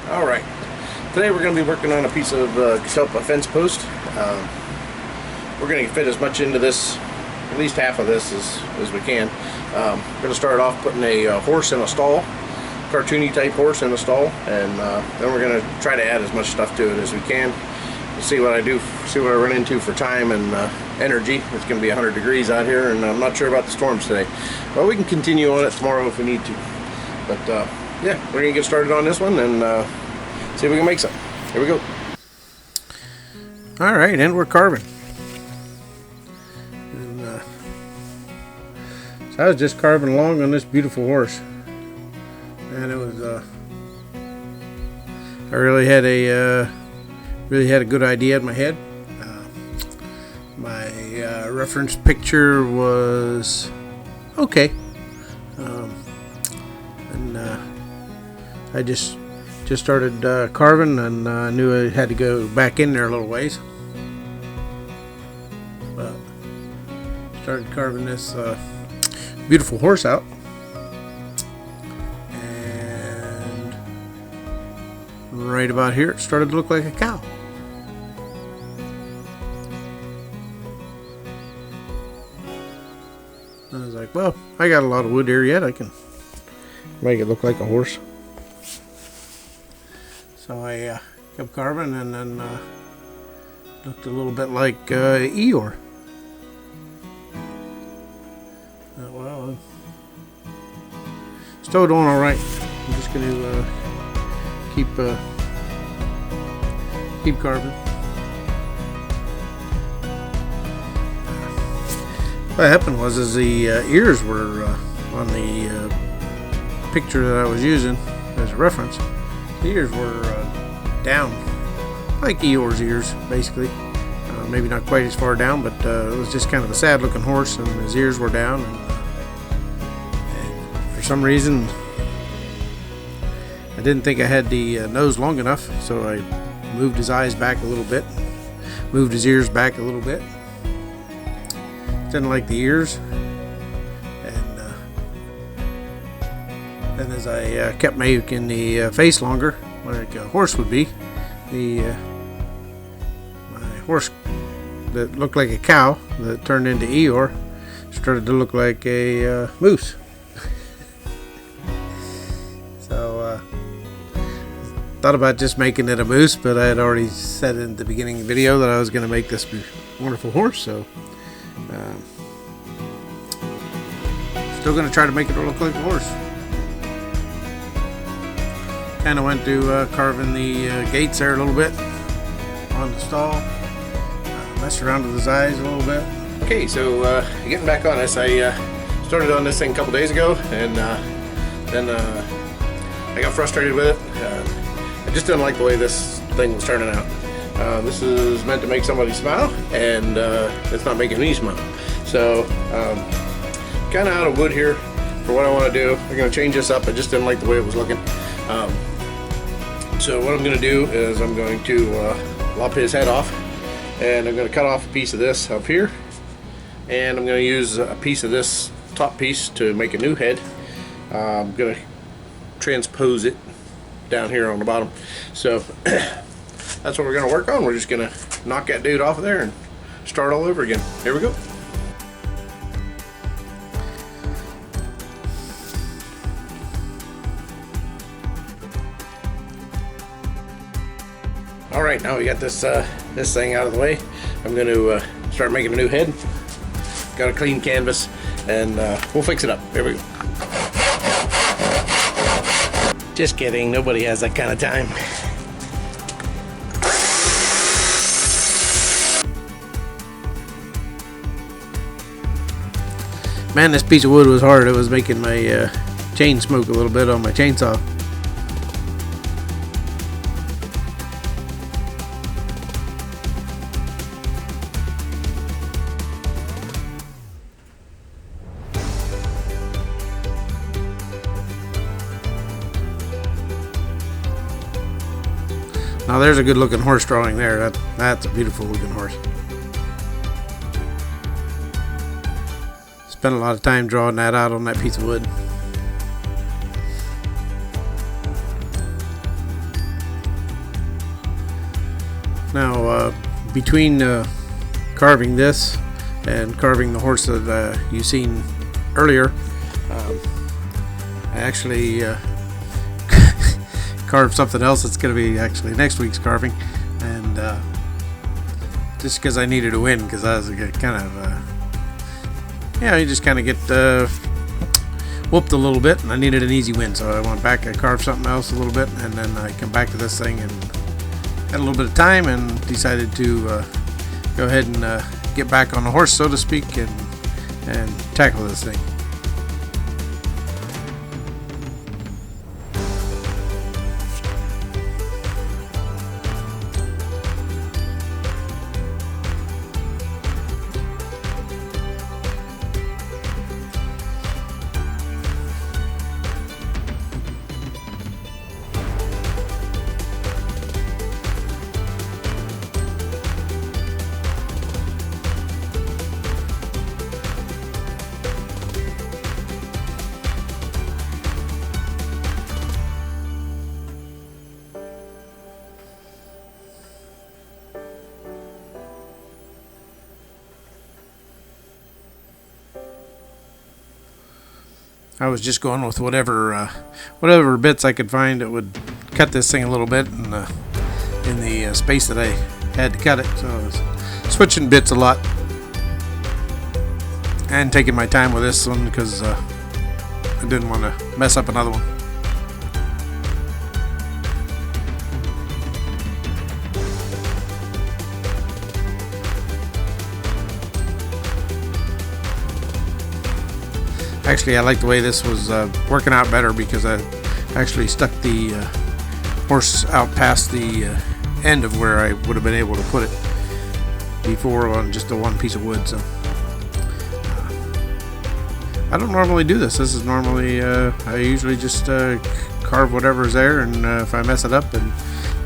Alright, today we're going to be working on a piece of catalpa fence post. We're going to fit as much into this, at least half of this as we can. We're going to start off putting a horse in a stall, cartoony type horse in a stall, and then we're going to try to add as much stuff to it as we can. We'll see what I run into for time and energy. It's going to be 100 degrees out here, and I'm not sure about the storms today. Well, we can continue on it tomorrow if we need to. But yeah, we're going to get started on this one and see if we can make something. Here we go. Alright, and we're carving. And, so I was just carving along on this beautiful horse. And it was, I really had a good idea in my head. My reference picture was okay. I just started carving, and I knew I had to go back in there a little ways. But started carving this beautiful horse out, and right about here it started to look like a cow. I was like, well, I got a lot of wood here yet. I can make it look like a horse. So I kept carving, and then looked a little bit like Eeyore. Well, still doing all right. I'm just going to keep carving. What happened was the ears were on the picture that I was using as a reference. The ears were down, like Eeyore's ears, basically. Maybe not quite as far down, but it was just kind of a sad-looking horse, and his ears were down. And for some reason, I didn't think I had the nose long enough, so I moved his eyes back a little bit, moved his ears back a little bit. Didn't like the ears, and then as I kept making the face longer, like a horse would be, my horse that looked like a cow that turned into Eeyore started to look like a moose. So thought about just making it a moose, but I had already said in the beginning of the video that I was going to make this wonderful horse, so still going to try to make it look like a horse. Kind of went to carving the gates there a little bit on the stall. Messed around with his eyes a little bit. Okay, so getting back on this, I started on this thing a couple days ago, and then I got frustrated with it. I just didn't like the way this thing was turning out. This is meant to make somebody smile, and it's not making me smile. So kind of out of wood here for what I want to do. I'm going to change this up. I just didn't like the way it was looking. So what I'm going to do is I'm going to lop his head off, and I'm going to cut off a piece of this up here, and I'm going to use a piece of this top piece to make a new head. I'm going to transpose it down here on the bottom. So that's what we're going to work on. We're just going to knock that dude off of there and start all over again. Here we go. Alright, now we got this thing out of the way. I'm going to start making a new head. Got a clean canvas, and we'll fix it up. Here we go. Just kidding, nobody has that kind of time. Man, this piece of wood was hard. It was making my chain smoke a little bit on my chainsaw. Now there's a good looking horse drawing there. That's a beautiful looking horse. Spent a lot of time drawing that out on that piece of wood. Now, between carving this and carving the horse that you seen earlier, I actually carved something else that's going to be actually next week's carving, and just because I needed a win, because I was kind of you just kind of get whooped a little bit, and I needed an easy win, so I went back, I carved something else a little bit, and then I come back to this thing and had a little bit of time and decided to go ahead and get back on the horse, so to speak, and tackle this thing. I was just going with whatever bits I could find that would cut this thing a little bit in the space that I had to cut it. So I was switching bits a lot and taking my time with this one because I didn't want to mess up another one. Actually, I like the way this was working out better because I actually stuck the horse out past the end of where I would have been able to put it before on just a one piece of wood. So I don't normally do this. This is normally I usually just carve whatever's there, and if I mess it up, and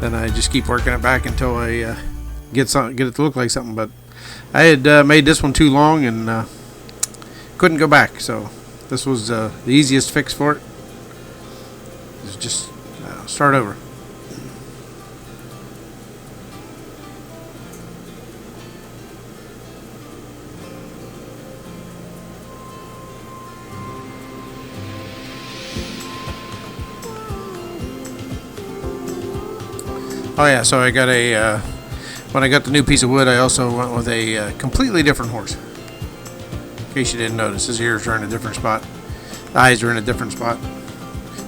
then I just keep working it back until I get it to look like something. But I had made this one too long and couldn't go back, so this was the easiest fix for it. Is just start over. Oh yeah, so I got when I got the new piece of wood, I also went with a completely different horse. In case you didn't notice, his ears are in a different spot. The eyes are in a different spot.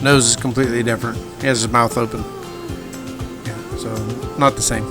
Nose is completely different. He has his mouth open. Yeah, so not the same.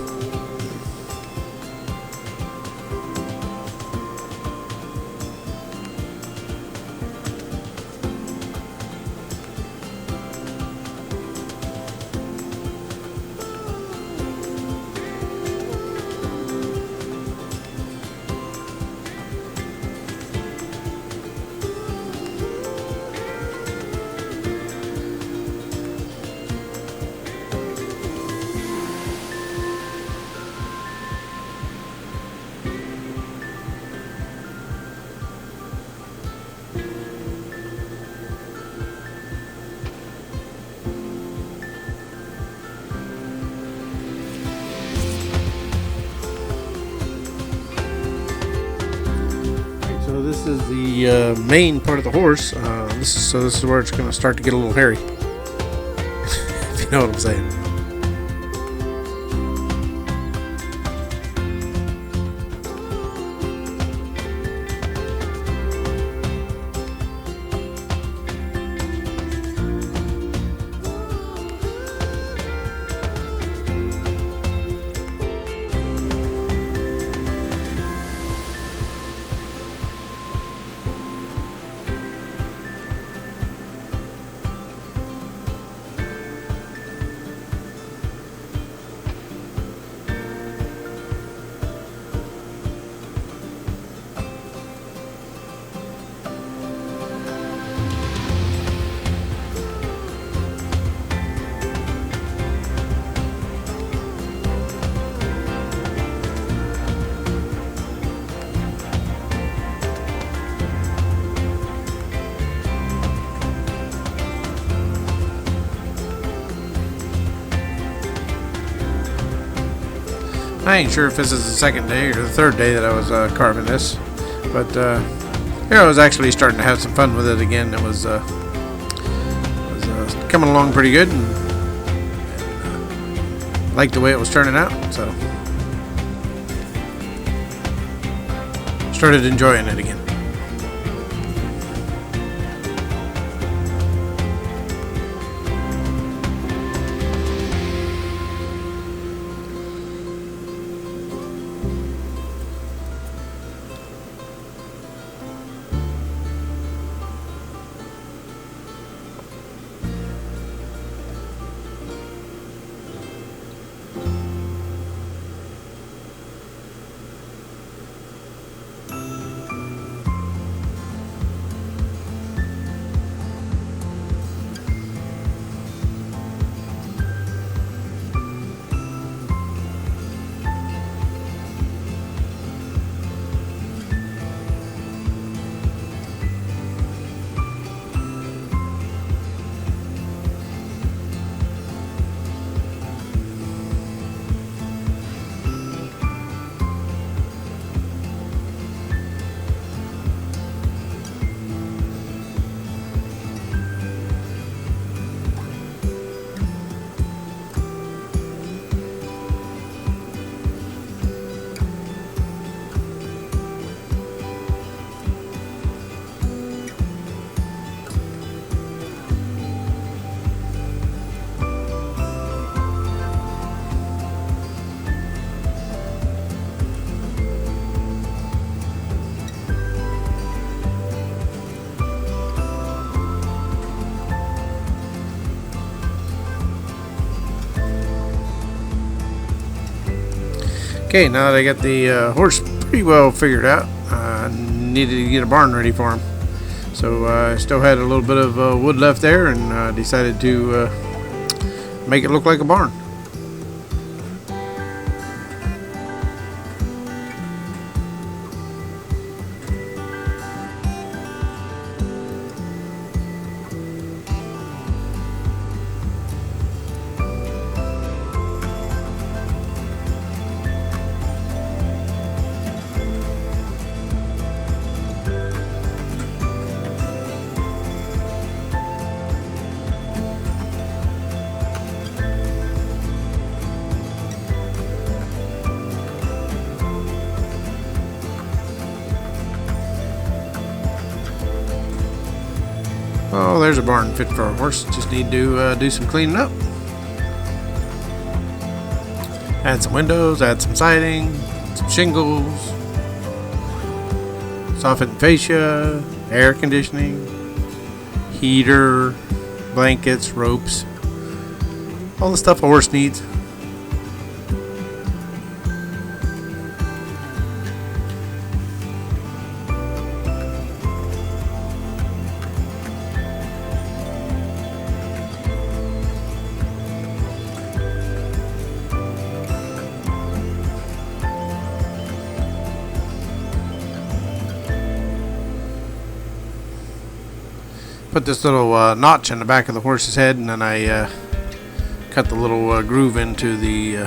So this is the main part of the horse. This is where it's going to start to get a little hairy. If you know what I'm saying. I ain't sure if this is the second day or the third day that I was carving this, but yeah, I was actually starting to have some fun with it again. It was coming along pretty good, and liked the way it was turning out, so started enjoying it again. Okay, now that I got the horse pretty well figured out, I needed to get a barn ready for him. So I still had a little bit of wood left there, and decided to make it look like a barn. Oh, there's a barn fit for a horse. Just need to do some cleaning up. Add some windows, add some siding, some shingles, softened fascia, air conditioning, heater, blankets, ropes, all the stuff a horse needs. Put this little notch in the back of the horse's head, and then I cut the little groove into the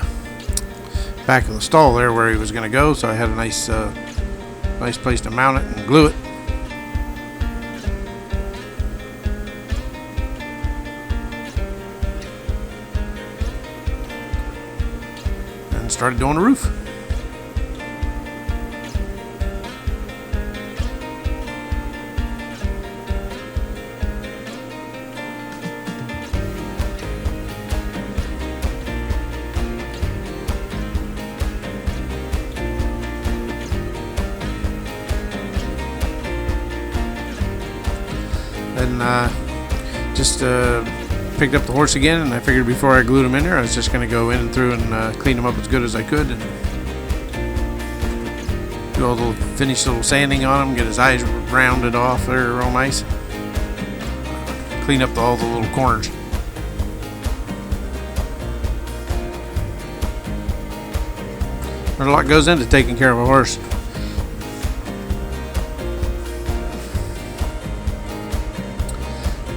back of the stall there where he was going to go, so I had a nice place to mount it and glue it. And started doing the roof. Then just picked up the horse again, and I figured before I glued him in there, I was just going to go in and through and clean him up as good as I could, and do all the finished little sanding on him, get his eyes rounded off there real nice, clean up all the little corners. There's a lot goes into taking care of a horse.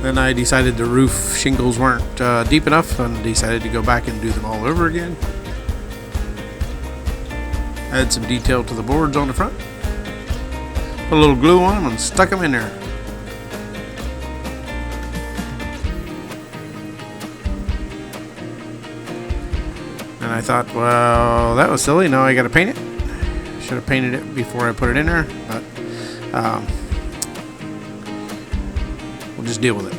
Then I decided the roof shingles weren't deep enough, and decided to go back and do them all over again. Add some detail to the boards on the front. Put a little glue on them and stuck them in there. And I thought, well, that was silly. Now I got to paint it. Should have painted it before I put it in there, but we'll just deal with it.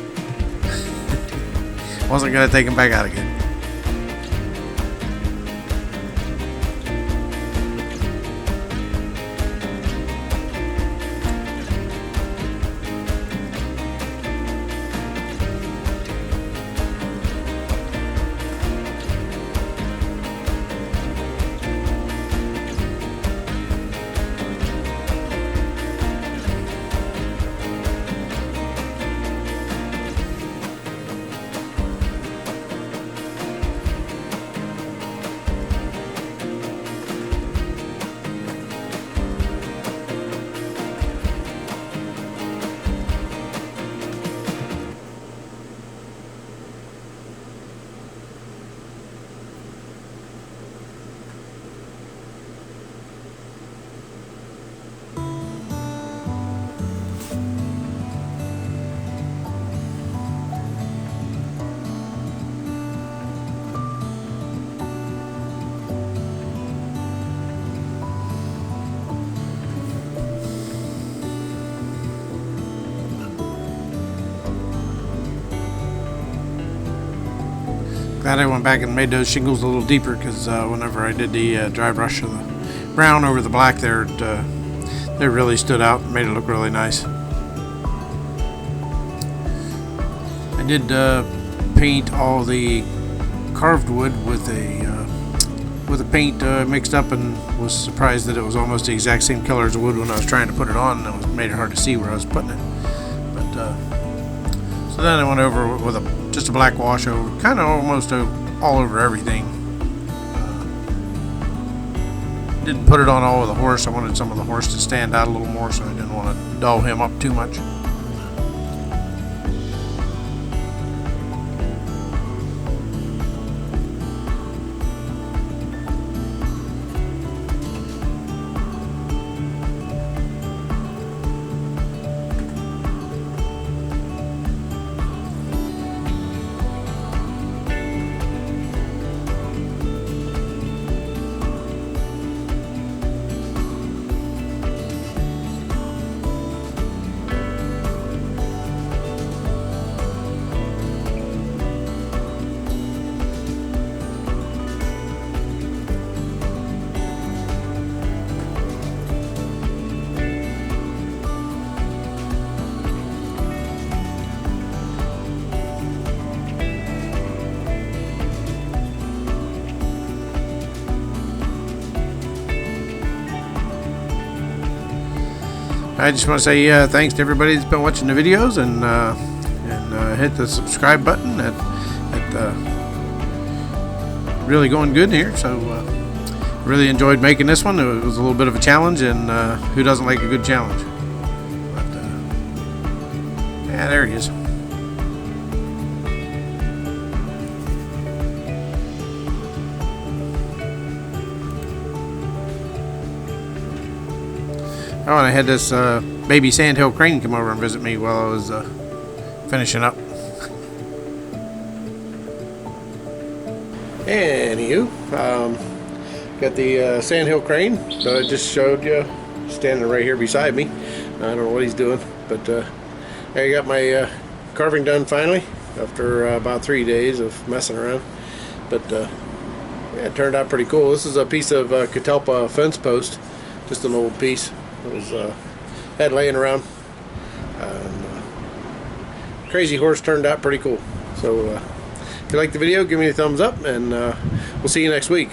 Wasn't going to take them back out again. Glad I went back and made those shingles a little deeper, because whenever I did the dry brush of the brown over the black there, they really stood out and made it look really nice. I did paint all the carved wood with a paint mixed up, and was surprised that it was almost the exact same color as the wood when I was trying to put it on, and it made it hard to see where I was putting it. But so then I went over with just a black wash over, kind of almost all over everything. Didn't put it on all of the horse. I wanted some of the horse to stand out a little more, so I didn't want to dull him up too much. I just want to say thanks to everybody that's been watching the videos, and hit the subscribe button. Really going good here, so really enjoyed making this one. It was a little bit of a challenge, and who doesn't like a good challenge? But yeah, there he is. Oh, and I had this baby sandhill crane come over and visit me while I was finishing up. Anywho, got the sandhill crane that I just showed you, standing right here beside me. I don't know what he's doing, but I got my carving done finally after about 3 days of messing around. But yeah, it turned out pretty cool. This is a piece of catalpa fence post, just an old piece. It was had laying around. Crazy horse turned out pretty cool. So if you like the video, give me a thumbs up, and we'll see you next week.